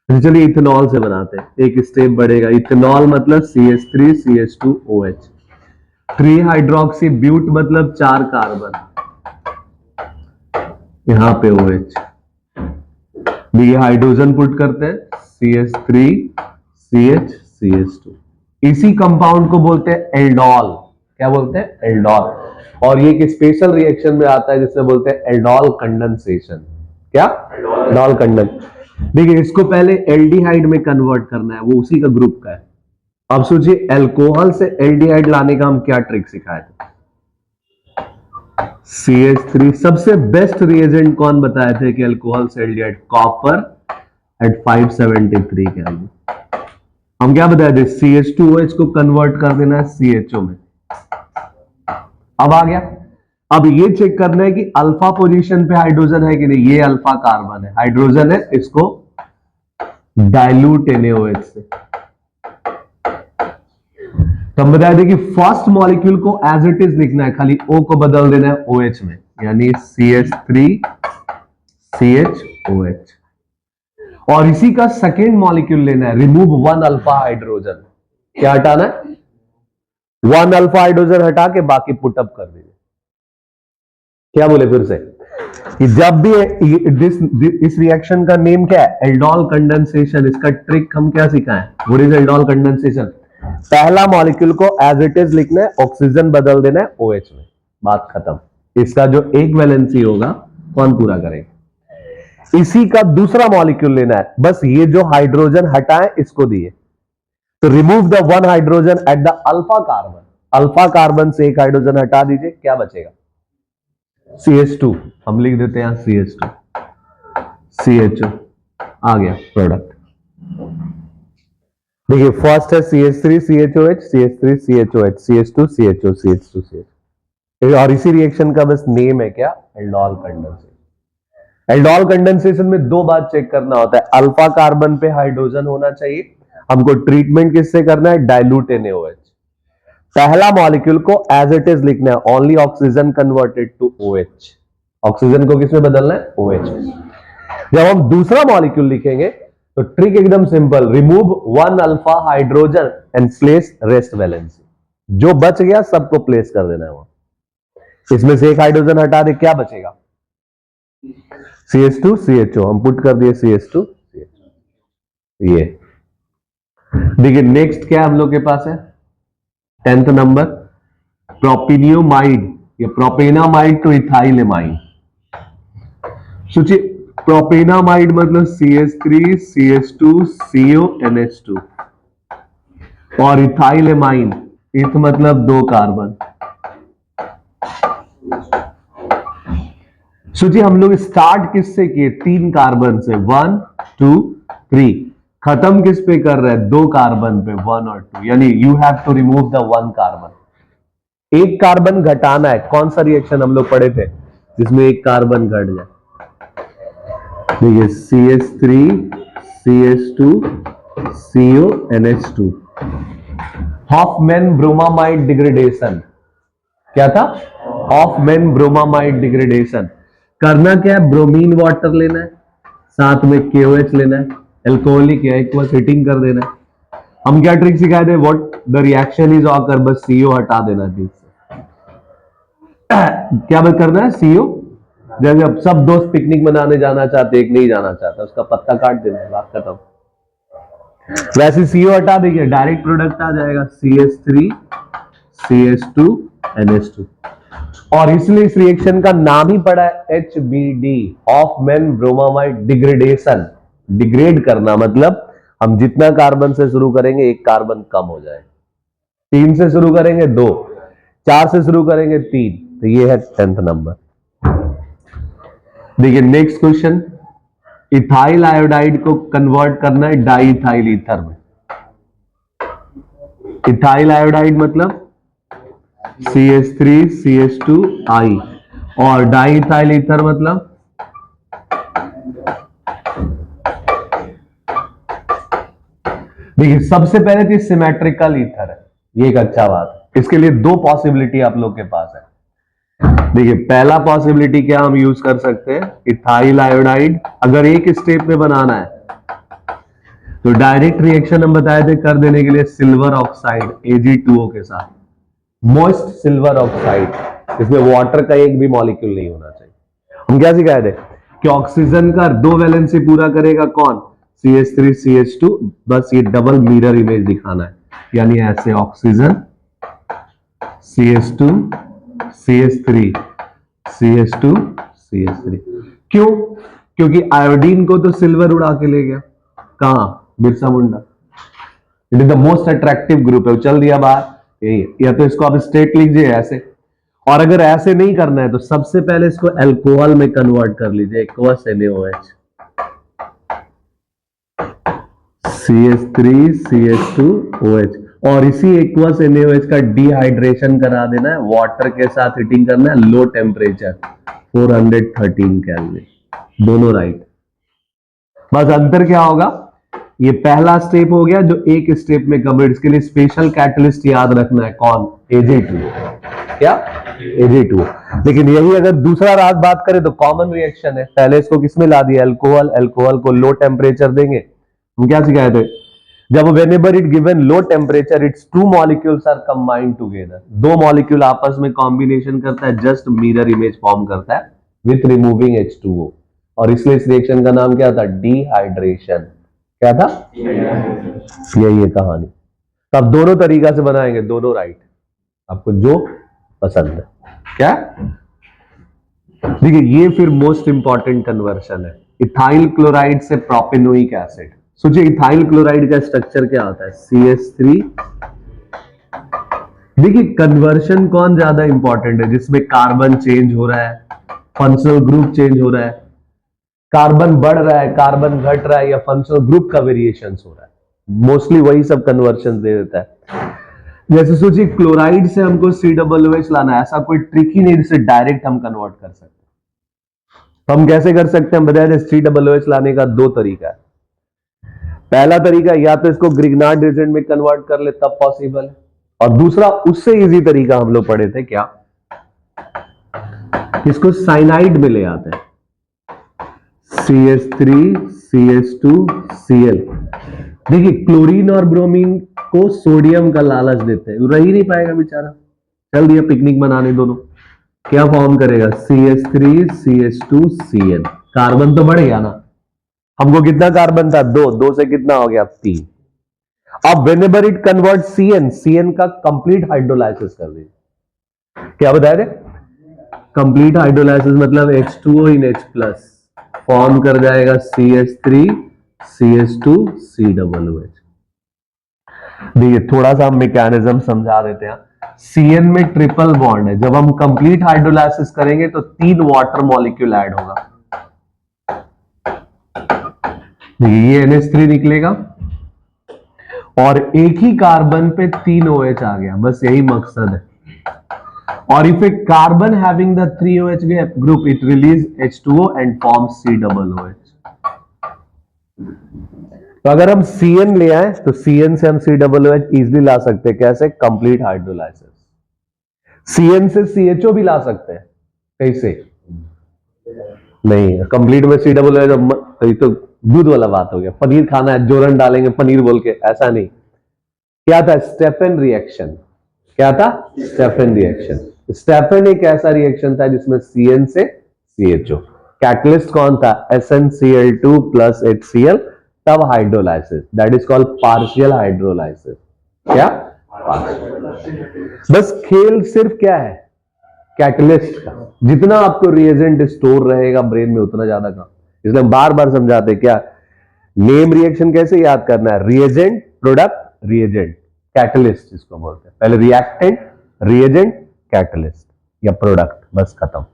चलिए इथेनॉल से बनाते हैं, एक स्टेप बढ़ेगा। इथेनॉल मतलब CH3CH2OH, 3 हाइड्रोक्सी ब्यूट मतलब 4 कार्बन, यहां पे OH। ये हाइड्रोजन पुट करते हैं, CH3 CH इसी कंपाउंड को बोलते हैं एल्डोल। क्या बोलते हैं? एल्डोल। और ये एक स्पेशल रिएक्शन में आता है जिसमें बोलते हैं एल्डोल कंडेंसेशन। क्या? एल्डोल कंडन। देखिए, इसको पहले एल्डिहाइड में कन्वर्ट करना है, वो उसी का ग्रुप का है। अब सोचिए, अल्कोहल से एल्डिहाइड लाने का हम क्या ट्रिक सिखाए थे? CH3 सबसे बेस्ट रिएजेंट कौन बताए थे कि अल्कोहल से एल्डिहाइड? Copper at 573 kelvin. हम क्या बताए थे? CH2OH को कन्वर्ट कर देना है CHO में। अब आ गया। अब ये चेक करना है कि अल्फा पोजीशन पे हाइड्रोजन है कि नहीं। ये अल्फा कार्बन है, हाइड्रोजन है, इसको डाइल्यूट NaOH से। तो हम बताए थे कि फर्स्ट मॉलिक्यूल को एज इट इज लिखना है, खाली O को बदल देना है OH में, यानी CH3CHOH। और इसी का सेकेंड मॉलिक्यूल लेना है, रिमूव 1 अल्फा हाइड्रोजन। क्या हटाना है? 1 अल्फा हाइड्रोजन हटा के बाकी पुटअप कर दीजिए। क्या बोले फिर से? कि जब भी इस रिएक्शन का नेम क्या है? Aldol condensation. इसका ट्रिक हम क्या सिखाएं? What is aldol condensation? पहला मॉलिक्यूल को एज इट इज लिखना है, ऑक्सीजन बदल देना है OH में, बात खत्म। इसका जो एक वैलेंसी होगा कौन पूरा करेगा? इसी का दूसरा मॉलिक्यूल लेना है, बस ये जो हाइड्रोजन हटाए इसको दिए, तो remove the 1 hydrogen at the alpha carbon. Alpha carbon से एक हाइड्रोजन हटा दीजिए, क्या बचेगा? CH2। हम लिख देते हैं CH2 CHO। आ गया प्रोडक्ट। देखिए, फर्स्ट है CH3CHOH, CH3CHOH, CH2 CHO, CH2 CH। और इसी रिएक्शन का बस नेम है क्या? Aldol condensation. एल्डोल कंडेंसेशन में दो बात चेक करना होता है, अल्फा कार्बन पे हाइड्रोजन होना चाहिए, हमको ट्रीटमेंट किससे करना है? Dilute NaOH। पहला मॉलिक्यूल को एज इट इज लिखना है, only oxygen converted to OH। Oxygen को किसमें बदलना है? OH में। जब हम दूसरा मॉलिक्यूल लिखेंगे तो ट्रिक एकदम simple, remove 1 alpha hydrogen and place rest valency. जो बच गया सबको प्लेस कर देना है वहां। इसमें से एक हाइड्रोजन हटा दे, क्या बचेगा? CH2 CHO। हम पुट कर दिए CH2 CHO। ये देखिए, नेक्स्ट क्या हम लोग के पास है? 10th नंबर, प्रोपिनियोमाइड या प्रोपेनामाइड टू इथाइलेमाइन। सोचिए, प्रोपेनामाइड मतलब CH3 CH2 CO NH2 और इथाइलेमाइन, इथ मतलब 2 कार्बन। सोचिए, हम लोग स्टार्ट किससे किए? 3 कार्बन से, 1 2 3। खत्म किस पे कर रहे हैं? 2 कार्बन पे, 1 और 2, यानी you have to remove the 1 carbon. एक कार्बन घटाना है। कौन सा रिएक्शन हम लोग पढ़े थे जिसमें एक कार्बन घट जाए? देखिए, CH3 CH2 CO NH2। Hofmann bromamide degradation. क्या था? Hofmann bromamide degradation. करना क्या है? ब्रोमीन वाटर लेना है, साथ में KOH लेना है, एल्कोहलिक या एक्वस, हीटिंग कर देना है। हम क्या ट्रिक सिखाए थे? What the reaction is occur, बस CO हटा देना बीच से। क्या बस करना है? CO, जैसे अब सब दोस्त पिकनिक मनाने जाना चाहते, एक नहीं जाना चाहता, उसका पत्ता काट देना है, बात खत्म। वैसे CO हटा देंगे, डायरेक्ट प्रोडक्ट आ जाएगा CH3 CH2 NH2। और इसलिए इस रिएक्शन का नाम ही पड़ा है HBD, Hofmann bromamide degradation. Degrade करना मतलब हम जितना कार्बन से शुरू करेंगे एक कार्बन कम हो जाए। 3 से शुरू करेंगे 2, 4 से शुरू करेंगे 3। तो ये है 10th नंबर। देखिए, नेक्स्ट क्वेश्चन, इथाइल आयोडाइड को कन्वर्ट करना है डाइइथाइल ईथर में। इथाइल आयोडाइड मतलब CH3 CH2I, और डाइइथाइल ईथर मतलब देखिए, सबसे पहले तो सिमेट्रिकल ईथर है, ये एक अच्छा बात है। इसके लिए 2 पॉसिबिलिटी आप लोग के पास है। देखिए, पहला पॉसिबिलिटी क्या हम यूज कर सकते हैं? इथाइल आयोडाइड अगर एक स्टेप में बनाना है तो डायरेक्ट रिएक्शन हम बताए थे कर देने के लिए सिल्वर ऑक्साइड Ag2O के साथ, मोस्ट सिल्वर ऑक्साइड। इसमें वाटर का एक भी मॉलिक्यूल नहीं होना चाहिए। हम क्या सिखाए थे कि ऑक्सीजन का 2 वैलेंसी पूरा करेगा कौन? CH3 CH2, बस ये डबल मिरर इमेज दिखाना है, यानी ऐसे oxygen CH2 CH3 CH2 CH3। क्यों? क्योंकि आयोडीन को तो सिल्वर उड़ा के ले गया, कहां? Birsa Munda. It is the most attractive group है, चल दिया बाहर। यही है। या तो इसको आप स्टेट लीजिए ऐसे, और अगर ऐसे नहीं करना है तो सबसे पहले इसको अल्कोहल में कन्वर्ट कर लीजिए, एक्वस NaOH, CH3 CH2OH, और इसी एक्वस NaOH का डिहाइड्रेशन करा देना है, वाटर के साथ हीटिंग करना है, लो टेम्परेचर 413 केल्विन, दोनों राइट। बस अंतर क्या होगा, ये पहला स्टेप हो गया जो एक स्टेप में कवर्ड, इसके लिए स्पेशल कैटलिस्ट याद रखना है, कौन? AG2। क्या? AG2। लेकिन यही अगर दूसरा रात बात करें तो कॉमन रिएक्शन है, पहले इसको किसमें ला दिया? अल्कोहल, अल्कोहल को लो टेम्परेचर देंगे, हम क्या सिखाए थे? जब whenever it given low temperature its two molecules are combined together, दो मॉलिक्यूल आपस में कॉम्बिनेशन करता है, जस्ट मिरर इमेज फॉर्म करता है विथ रिमूविंग H2O, और इसलिए इस रिएक्शन का नाम क्या था? डिहाइड्रेशन। क्या था? यही है कहानी। तो अब दोनों तरीका से बनाएंगे, दोनों राइट, आपको जो पसंद है। क्या? देखिए ये फिर मोस्ट इंपॉर्टेंट कन्वर्शन है, इथाइल क्लोराइड से प्रोपेनोइक एसिड। सोचिए इथाइल क्लोराइड का स्ट्रक्चर क्या होता है? CH3। देखिए कन्वर्शन कौन ज्यादा इंपॉर्टेंट है? जिसमें कार्बन चेंज हो रहा है, फंक्शनल ग्रुप चेंज हो रहा है, कार्बन बढ़ रहा है, कार्बन घट रहा है, या फंक्शनल ग्रुप का वेरिएशन हो रहा है, मोस्टली वही सब कन्वर्शन दे देता है। जैसे सोचिए क्लोराइड से हमको COOH लाना है, ऐसा कोई ट्रिक ही नहीं जिससे डायरेक्ट हम कन्वर्ट कर सकते। तो हम कैसे कर सकते हैं? बताया COOH लाने का दो तरीका है। पहला तरीका या तो इसको ग्रिग्नार्ड रिएजेंट में कन्वर्ट कर ले तब पॉसिबल है, और दूसरा उससे इजी तरीका हम लोग पढ़े थे, क्या? इसको साइनाइड में ले आते हैं, CH3 CH2 Cl। देखिए क्लोरीन और ब्रोमीन को सोडियम का लालच देते हैं, रह ही नहीं पाएगा बेचारा, चल दिया पिकनिक बनाने दोनों, क्या फॉर्म करेगा? CH3 CH2 Cl, कार्बन तो बढ़ गया ना, हमको कितना कार्बन था? दो से कितना हो गया? 3। अब whenever it convert CN का कंप्लीट हाइड्रोलाइसिस कर दीजिए, क्या बताया थे? कंप्लीट हाइड्रोलाइसिस मतलब H2O in H+ फॉर्म कर जाएगा CH3 CH2 COOH। देखिए थोड़ा सा मैकेनिज्म समझा देते हैं। CN में ट्रिपल बॉन्ड है, जब हम कंप्लीट हाइड्रोलाइसिस करेंगे तो 3 वाटर मॉलिक्यूल ऐड होगा। देखिए ये NH3 निकलेगा और एक ही कार्बन पे 3 OH आ गया, बस यही मकसद है। और if a carbon having the 3 OH group it release H2O and forms COOH। तो अगर हम CN ले आए तो CN से हम COOH इजीली ला सकते हैं, कैसे? Complete hydrolysis. CN से CHO भी ला सकते हैं, कैसे? नहीं, कंप्लीट में COOH तो ये तो दूध वाला बात हो गया, पनीर खाना है जोरन डालेंगे पनीर बोल के, ऐसा नहीं। क्या था? Stephen reaction. क्या था? Stephen reaction. स्टेफन एक ऐसा रिएक्शन था जिसमें CN से CHO, कैटलिस्ट कौन था? SnCl2 plus HCl, तब hydrolysis, that is called partial hydrolysis. क्या? बस खेल सिर्फ क्या है? कैटलिस्ट का, जितना आपको रिएजेंट स्टोर रहेगा ब्रेन में उतना ज्यादा काम, इसलिए बार बार समझाते क्या, नेम रिएक्शन कैसे याद करना है? रिएजेंट, प्रोडक्ट, रिएजेंट, कैटलिस्ट इसको बोलते हैं। पहले रिएक्टेंट, रिएजेंट, कैटलिस्ट या प्रोडक्ट, बस खत्म।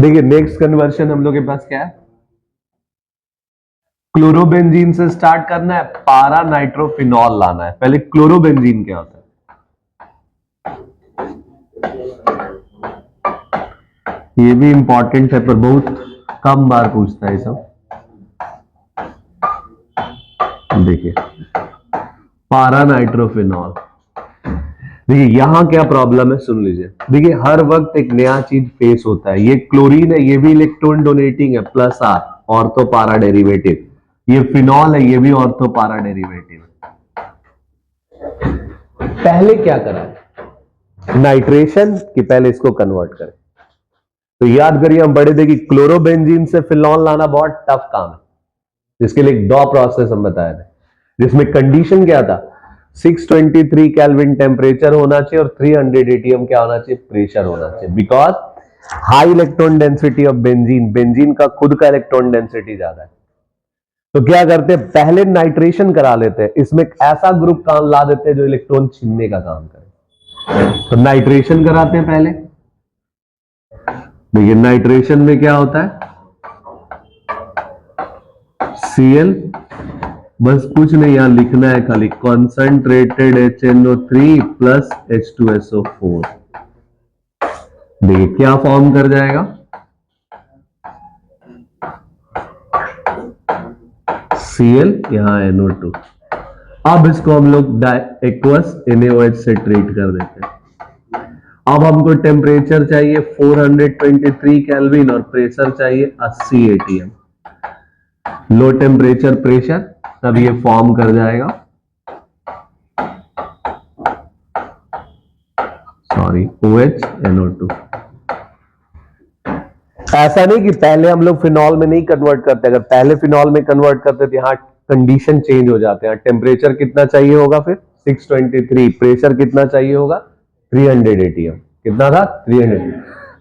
देखिए नेक्स्ट कन्वर्शन हम लोग के पास क्या है? क्लोरोबेंजीन से स्टार्ट करना है, पारा नाइट्रोफिनॉल लाना है। पहले क्लोरोबेंजीन क्या होता है? ये भी इंपॉर्टेंट है पर बहुत कम बार पूछता है सब। देखिए पारा नाइट्रोफिनॉल, देखिए यहां क्या प्रॉब्लम है सुन लीजिए। देखिए हर वक्त एक नया चीज फेस होता है, ये क्लोरीन है, ये भी इलेक्ट्रॉन डोनेटिंग है, प्लस R ऑर्थो पारा डेरिवेटिव, ये फिनॉल है, ये भी ऑर्थो पारा डेरिवेटिव। पहले क्या करा है? नाइट्रेशन कि पहले इसको कन्वर्ट करें। तो याद करिए हम बड़े थे कि क्लोरोबेंजीन से फिनॉल लाना बहुत टफ काम है, जिसके लिए एक 2 प्रोसेस हम बताए थे, जिसमें कंडीशन क्या था, 623 केल्विन टेम्परेचर होना चाहिए और 300 एटीएम क्या होना चाहिए, प्रेशर होना चाहिए, because high electron density of benzene, benzene का खुद का इलेक्ट्रॉन डेंसिटी ज्यादा है। तो क्या करते हैं, पहले नाइट्रेशन करा लेते हैं, इसमें एक ऐसा ग्रुप काम ला देते हैं जो इलेक्ट्रॉन छीनने का काम करे। तो नाइट्रेशन कराते हैं पहले। देखिए नाइट्रेशन में क्या होता है, Cl, बस कुछ नहीं यहां लिखना है, खाली कॉन्सेंट्रेटेड HNO3 प्लस H2SO4। देखिए क्या फॉर्म कर जाएगा, Cl यहां NO2। अब इसको हम लोग एक्वस NaOH से ट्रीट कर देते हैं। अब हमको टेम्परेचर चाहिए 423 केल्विन और प्रेशर चाहिए 80 एटीएम। लो टेम्परेचर प्रेशर, तब ये फॉर्म कर जाएगा, सॉरी OH NO2। ऐसा नहीं कि पहले हम लोग फिनॉल में नहीं कन्वर्ट करते, अगर पहले फिनॉल में कन्वर्ट करते तो यहां कंडीशन चेंज हो जाते हैं। टेम्परेचर कितना चाहिए होगा फिर 623, प्रेशर कितना चाहिए होगा 300 एटीएम, कितना था 300।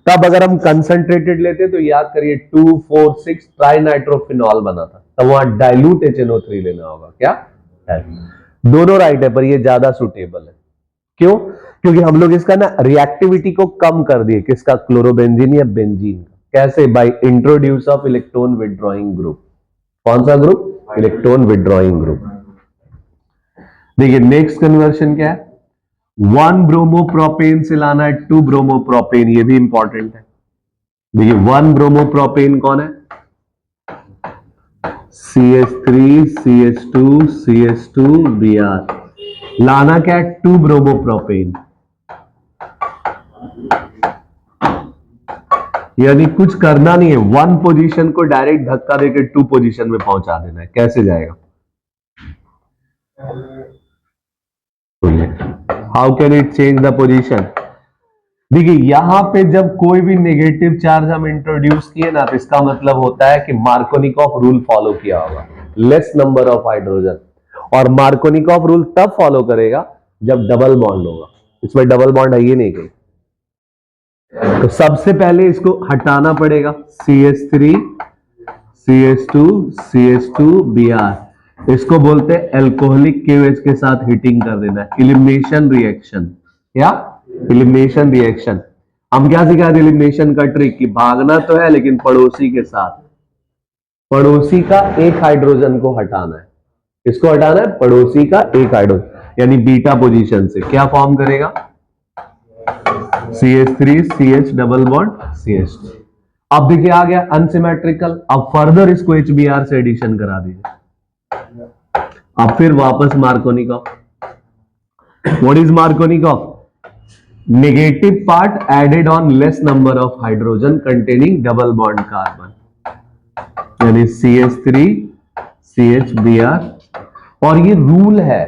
तब अगर हम कंसंट्रेटेड लेते तो याद करिए 246 ट्राई नाइट्रोफिनॉल बना था, तब वहां डाइल्यूट HNO3 लेना होगा। क्या दोनों राइट है, पर ये ज्यादा सुटेबल है। क्यों, क्योंकि हम लोग इसका ना रिएक्टिविटी को कम कर दिए, किसका, क्लोरोबेंजीन या बेंजीन का। कैसे, by introduce of electron withdrawing group. कौन सा ग्रुप, इलेक्ट्रॉन विड्रॉइंग ग्रुप। देखिए नेक्स्ट कन्वर्शन क्या है, 1 ब्रोमोप्रोपेन से लाना है 2 ब्रोमोप्रोपेन, ये भी इंपॉर्टेंट है। देखिए 1 ब्रोमोप्रोपेन कौन है, CH3 CH2 CH2 Br। लाना क्या है 2 ब्रोमोप्रोपेन, यानी कुछ करना नहीं है, 1 पोजीशन को डायरेक्ट धक्का देकर 2 पोजीशन में पहुंचा देना है। कैसे जाएगा, how can it change the position. देखिए यहां पे जब कोई भी नेगेटिव चार्ज हम इंट्रोड्यूस किए ना, तो इसका मतलब होता है कि मार्कोनिकॉफ रूल फॉलो किया होगा, लेस नंबर ऑफ हाइड्रोजन। और मार्कोनिकॉफ रूल तब फॉलो करेगा जब डबल बॉन्ड होगा, इसमें डबल बॉन्ड है ही नहीं कहीं। तो सबसे पहले इसको हटाना पड़ेगा, CH3 CH2 CH2 Br, इसको बोलते हैं एल्कोहलिक KOH के साथ हीटिंग कर देना, एलिमिनेशन रिएक्शन। क्या, एलिमिनेशन रिएक्शन। हम क्या सिखा थे एलिमिनेशन का ट्रिक, कि भागना तो है लेकिन पड़ोसी के साथ, पड़ोसी का एक हाइड्रोजन को हटाना है। इसको हटाना है, पड़ोसी का एक हाइड्रोजन, यानी बीटा पोजीशन से क्या फॉर्म करेगा, CH3 CH double bond CH2। अब देखिए आ गया अनसिमेट्रिकल, अब फर्दर इसको HBr से एडिशन करा दीजिए। अब फिर वापस Markovnikov. What is Markovnikov, negative part added on less number of hydrogen containing double bond carbon, यानी CH3 CH Br। और ये रूल है,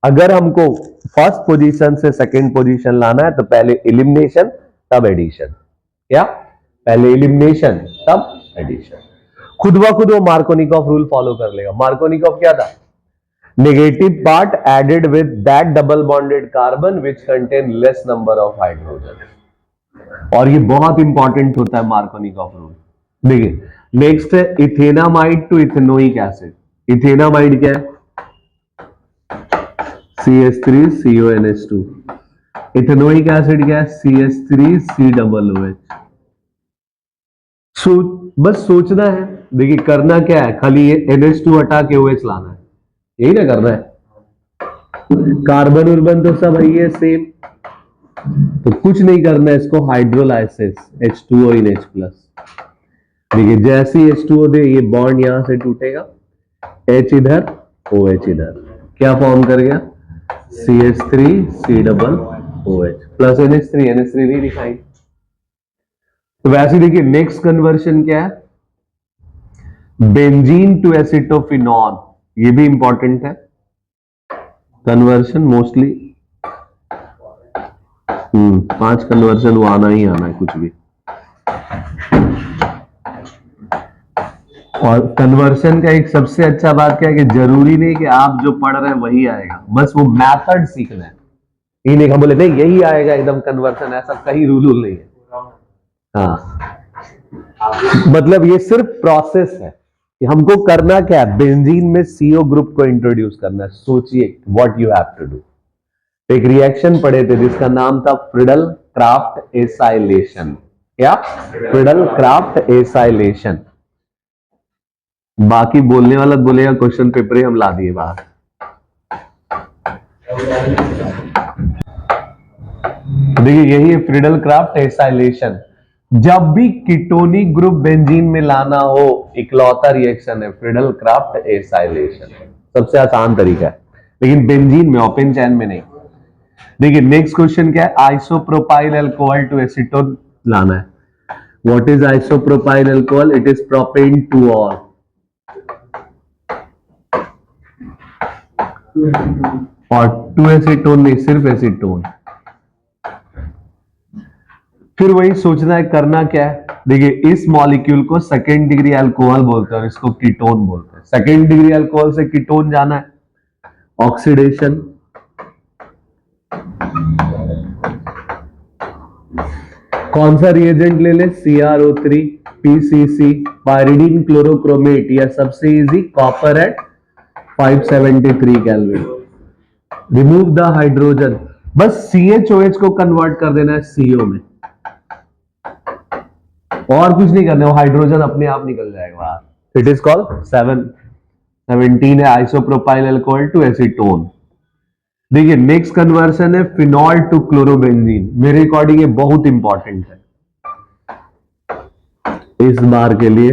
अगर हमको फर्स्ट पोजीशन से सेकंड पोजीशन लाना है तो पहले एलिमिनेशन तब एडिशन। क्या, पहले एलिमिनेशन तब एडिशन। खुद ब खुद वो मार्कोनिकॉफ रूल फॉलो कर लेगा। मार्कोनिकॉफ क्या था, negative part added with that double bonded carbon which contain less number of hydrogen. और ये बहुत इंपॉर्टेंट होता है मार्कोनिकॉफ रूल। देखिए नेक्स्ट है ethanamide to ethanoic acid. Ethanamide क्या है, CH3 CONH2। इथेनोइक एसिड क्या है, CH3 COOH। बस सोचना है, देखिए करना क्या है, खाली ये NH2 हटा के OH लाना है, यही ना करना है। कार्बन उर्बन तो सब है ये सेम, तो कुछ नहीं करना है, इसको हाइड्रोलाइसिस H2O in H+। देखिए जैसे ही H2O दे, ये बॉन्ड यहां से टूटेगा, H इधर OH इधर, क्या फॉर्म कर गया, CH3 C double OH plus NH3 नहीं दिखाई। तो वैसे देखिए नेक्स्ट कन्वर्शन क्या है, बेंजीन टू एसिटोफिनॉल, ये भी इंपॉर्टेंट है कन्वर्शन। मोस्टली 5 कन्वर्शन वो आना ही आना है कुछ भी। और कन्वर्शन का एक सबसे अच्छा बात क्या है कि जरूरी नहीं कि आप जो पढ़ रहे हैं वही आएगा, बस वो मेथड सीखना है। ये नहीं हम बोले नहीं यही आएगा एकदम कन्वर्शन, ऐसा कहीं रूल नहीं है। हाँ, मतलब ये सिर्फ प्रोसेस है कि हमको करना क्या है, बेंजीन में सीओ ग्रुप को इंट्रोड्यूस करना है। सोचिए what you have to do. एक रिएक्शन पढ़े थे जिसका नाम था फ्रिडल क्राफ्ट एसाइलेशन। क्या? Friedel Crafts acylation. बाकी बोलने वाला बोलेगा क्वेश्चन पेपर ही हम ला दिए बाहर। देखिए यही है फ्रिडल क्राफ्ट एसाइलेशन। जब भी कीटोनिक ग्रुप बेंजीन में लाना हो, इकलौता रिएक्शन है फ्रिडल क्राफ्ट एसाइलेशन। सबसे आसान तरीका है, लेकिन बेंजीन में, ओपन चैन में नहीं। देखिए नेक्स्ट क्वेश्चन क्या है, आइसोप्रोपाइल अल्कोहल टू एसीटोन लाना है। What is isopropyl alcohol? It is propane two all. और टू एसीटोन नहीं, सिर्फ एसीटोन। फिर वही सोचना है करना क्या है। देखिए इस मॉलिक्यूल को सेकेंड डिग्री अल्कोहल बोलते हैं और इसको कीटोन बोलते हैं। सेकेंड डिग्री अल्कोहल से कीटोन जाना है, ऑक्सीडेशन। कौन सा रिएजेंट ले ले? CrO3, PCC, पायरिडीन क्लोरोक्रोमेट, या सबसे easy copper at 573 kelvin. Remove the hydrogen, बस CHOH को कन्वर्ट कर देना है CO में, और कुछ नहीं करना, वो हाइड्रोजन अपने आप निकल जाएगा बाहर। इट इज कॉल्ड 17 है आइसोप्रोपाइल अल्कोहल टू एसीटोन। देखिए नेक्स्ट कन्वर्शन है फिनॉल टू क्लोरोबेंजीन। मेरे अकॉर्डिंग ये बहुत इंपॉर्टेंट है इस बार के लिए।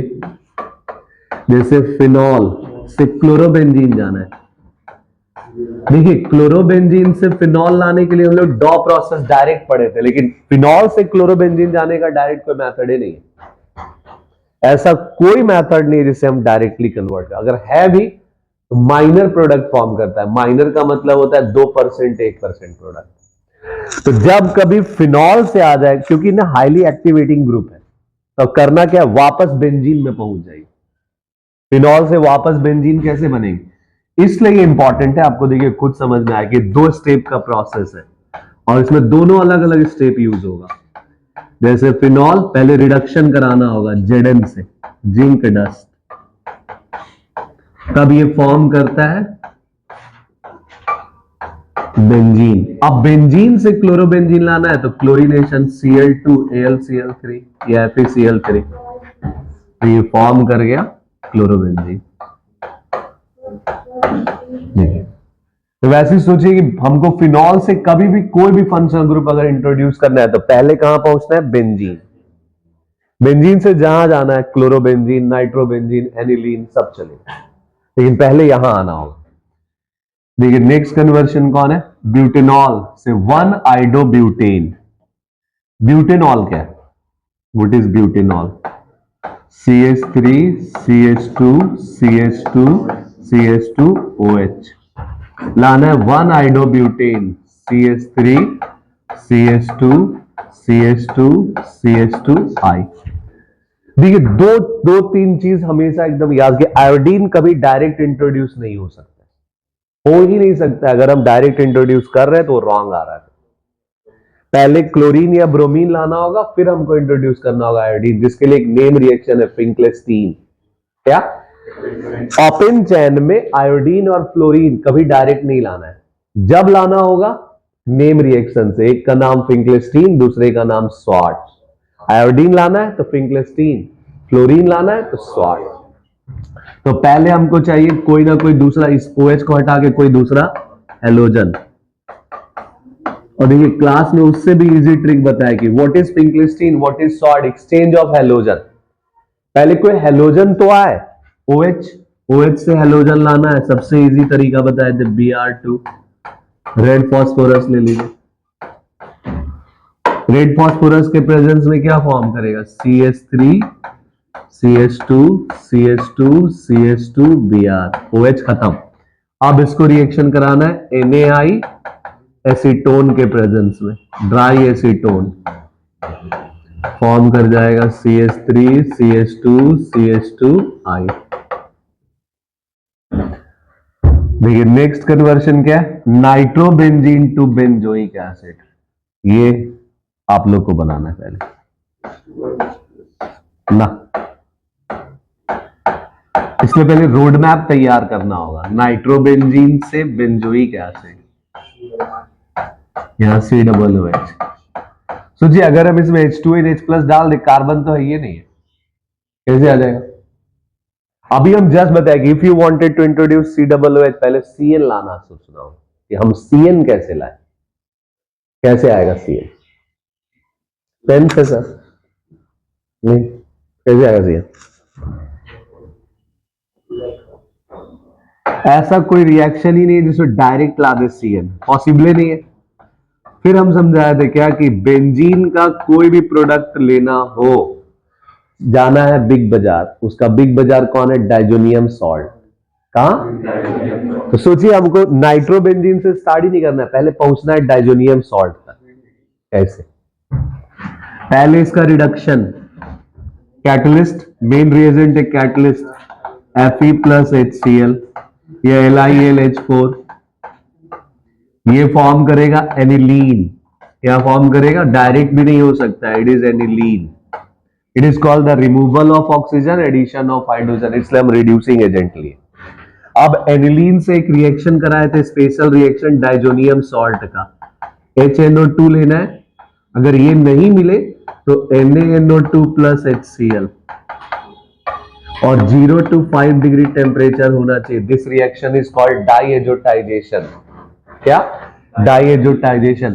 जैसे फिनॉल से क्लोरोबेंजीन जाना है। देखिए क्लोरोबेंजीन से फिनॉल लाने के लिए हम लोग डॉ प्रोसेस डायरेक्ट पढ़े थे, लेकिन फिनॉल से क्लोरोबेंजीन जाने का डायरेक्ट कोई मेथड ही नहीं है। ऐसा कोई मेथड नहीं जिससे हम डायरेक्टली कन्वर्ट, अगर है भी तो माइनर प्रोडक्ट फॉर्म करता है। माइनर का मतलब होता है 2% 1% प्रोडक्ट। तो जब कभी फिनॉल से आ जाए, क्योंकि ना हाईली एक्टिवेटिंग ग्रुप है, तो करना क्या, वापस बेंजीन में पहुंच जाएगी। फिनॉल से वापस बेंजीन कैसे बनेगी, इसलिए इंपॉर्टेंट है। आपको देखिए खुद समझ में आया कि 2 स्टेप का प्रोसेस है और इसमें दोनों अलग अलग स्टेप यूज होगा। जैसे फिनॉल पहले रिडक्शन कराना होगा Zn से, जिंक डस्ट, तब ये फॉर्म करता है बेंजीन। अब बेंजीन से क्लोरोबेंजीन लाना है तो क्लोरीनेशन Cl2 AlCl3 या FeCl3, तो ये फॉर्म कर गया क्लोरोबेंजीन। तो वैसे ही सोचिए कि हमको फिनॉल से कभी भी कोई भी फंक्शनल ग्रुप अगर इंट्रोड्यूस करना है तो पहले कहां पहुंचना है, बेंजीन। बेंजीन से जहां जाना है क्लोरोबेंजीन, नाइट्रोबेंजीन, एनिलीन सब चलेगा, लेकिन पहले यहां आना होगा। देखिए नेक्स्ट कन्वर्शन कौन है, ब्यूटेनॉल से 1-आइडोब्यूटेन। ब्यूटेनॉल क्या है, what is butanol? CH3 CH2 CH2 CH2OH लाना है 1-आइडोब्यूटेन, CH3 CH2 CH2 CH2I। देखिए दो तीन चीज हमेशा एकदम याद कि आयोडीन कभी डायरेक्ट इंट्रोड्यूस नहीं हो सकता, हो ही नहीं सकता। अगर हम डायरेक्ट इंट्रोड्यूस कर रहे हैं तो रॉन्ग आ रहा है। पहले क्लोरीन या ब्रोमीन लाना होगा, फिर हमको इंट्रोड्यूस करना होगा आयोडीन, जिसके लिए एक नेम रिएक्शन है फिंकलेस्टीन। क्या? ओपन चैन में आयोडीन और फ्लोरीन कभी डायरेक्ट नहीं लाना है, जब लाना होगा नेम रिएक्शन से। एक का नाम फिंकलेस्टीन, दूसरे का नाम स्वाट। आयोडीन लाना है तो फिंकलेस्टीन, फ्लोरीन लाना है तो स्वाट। तो पहले हमको चाहिए कोई ना कोई दूसरा, इस OH को हटा के कोई दूसरा हेलोजन। और देखिए क्लास में उससे भी इजी ट्रिक बताया कि what is Finkelstein, what is Swarts, exchange of halogen. पहले कोई हेलोजन तो आए, OH से हेलोजन लाना है, सबसे इजी तरीका बताया थे Br2, रेड फास्फोरस ले लीजिए। रेड फास्फोरस के प्रेजेंस में क्या फॉर्म करेगा, CH3 CH2 CH2 CH2 Br, OH खत्म। अब इसको रिएक्शन कराना है NaI एसीटोन के प्रेजेंस में, ड्राई एसीटोन। फॉर्म कर जाएगा CH3 CH2 CH2I। देखिए नेक्स्ट कन्वर्शन क्या है, नाइट्रोबेंजीन टू बेंजोइक एसिड। ये आप लोग को बनाना है पहले ना, इसमें पहले रोड मैप तैयार करना होगा। नाइट्रोबेंजीन से बेंजोइक एसिड, यहां COOH। सोचिए अगर हम इसमें H2NH+ डाल दे, कार्बन तो है ये नहीं है, कैसे आ जाएगा? अभी हम जस्ट बताएंगे if you wanted to introduce COOH, पहले CN लाना सोचना हो कि हम CN कैसे लाए, कैसे आएगा CN? पेन से सर नहीं, कैसे आएगा CN? ऐसा कोई रिएक्शन ही नहीं है जिसमें डायरेक्ट ला दे CN, पॉसिबल ही नहीं है। फिर हम समझाए थे क्या कि बेंजीन का कोई भी प्रोडक्ट लेना हो, जाना है बिग बाजार। उसका बिग बाजार कौन है? Diazonium salt. कहां? तो सोचिए हमको नाइट्रोबेंजीन से स्टार्ट ही नहीं करना है, पहले पहुंचना है डाइजोनियम सॉल्ट तक। कैसे? पहले इसका रिडक्शन, कैटलिस्ट, मेन रिएजेंट है कैटलिस्ट Fe+HCl या LiLH4, ये फॉर्म करेगा एनिलीन। क्या फॉर्म करेगा? डायरेक्ट भी नहीं हो सकता, it is aniline. It is called the removal of oxygen, addition of hydrogen, इसलिए हम रिड्यूसिंग एजेंट लिए। अब एनिलीन से एक रिएक्शन कराए थे, स्पेशल रिएक्शन डाइजोनियम सॉल्ट का, HNO2 लेना है। अगर ये नहीं मिले तो NaNO2+HCl और 0 to 5 डिग्री टेम्परेचर होना चाहिए। This reaction is called diazotisation. क्या? डाइएजोटाइजेशन।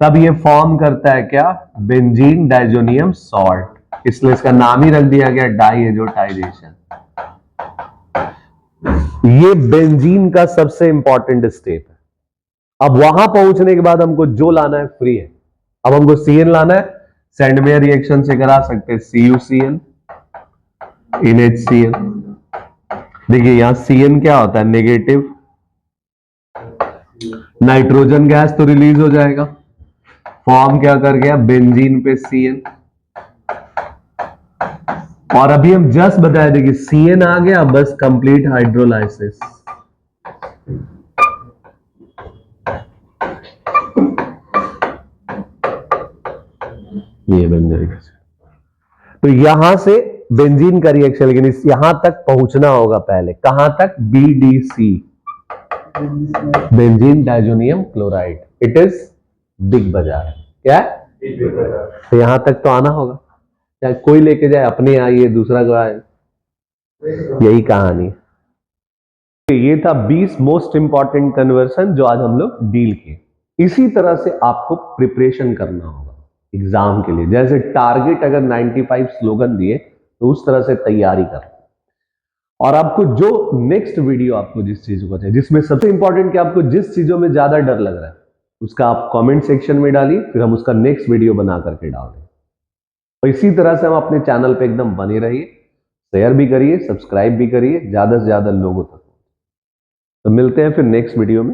तब ये फॉर्म करता है क्या? बेंजीन डाइजोनियम सॉल्ट, इसलिए इसका नाम ही रख दिया गया डाइएजोटाइजेशन। ये बेंजीन का सबसे इंपॉर्टेंट स्टेप है। अब वहां पहुंचने के बाद हमको जो लाना है फ्री है। अब हमको CN लाना है, सैंडमेयर रिएक्शन से करा सकते हैं CuCl इन HCl। देखिए यहां CN क्या होता है? नेगेटिव, नाइट्रोजन गैस तो रिलीज हो जाएगा, फॉर्म क्या कर गया? बेंजीन पे CN। और अभी हम जस्ट बताए थे कि CN आ गया, बस कंप्लीट हाइड्रोलाइसिस। ये बन जाएगा। तो यहां से बेंजीन का रिएक्शन, लेकिन इस यहां तक पहुंचना होगा पहले। कहां तक? BDC, benzene diazonium chloride. It is big बाजार। क्या है? तो यहां तक तो आना होगा, चाहे कोई लेके जाए, अपने आइए दूसरा को आए, यही कहानी। ये था 20 मोस्ट इंपॉर्टेंट कन्वर्सन जो आज हम लोग डील किए। इसी तरह से आपको प्रिपरेशन करना होगा एग्जाम के लिए। जैसे टारगेट अगर 95 स्लोगन दिए तो उस तरह से तैयारी कर। और आपको जो नेक्स्ट वीडियो आपको जिस चीज को चाहिए, जिसमें सबसे इंपॉर्टेंट कि आपको जिस चीजों में ज्यादा डर लग रहा है उसका आप कमेंट सेक्शन में डालिए, फिर हम उसका नेक्स्ट वीडियो बना करके डाल दें। और इसी तरह से हम अपने चैनल पे एकदम बने रहिए, शेयर भी करिए, सब्सक्राइब भी करिए ज्यादा से ज्यादा लोगों तक। तो मिलते हैं फिर नेक्स्ट वीडियो में।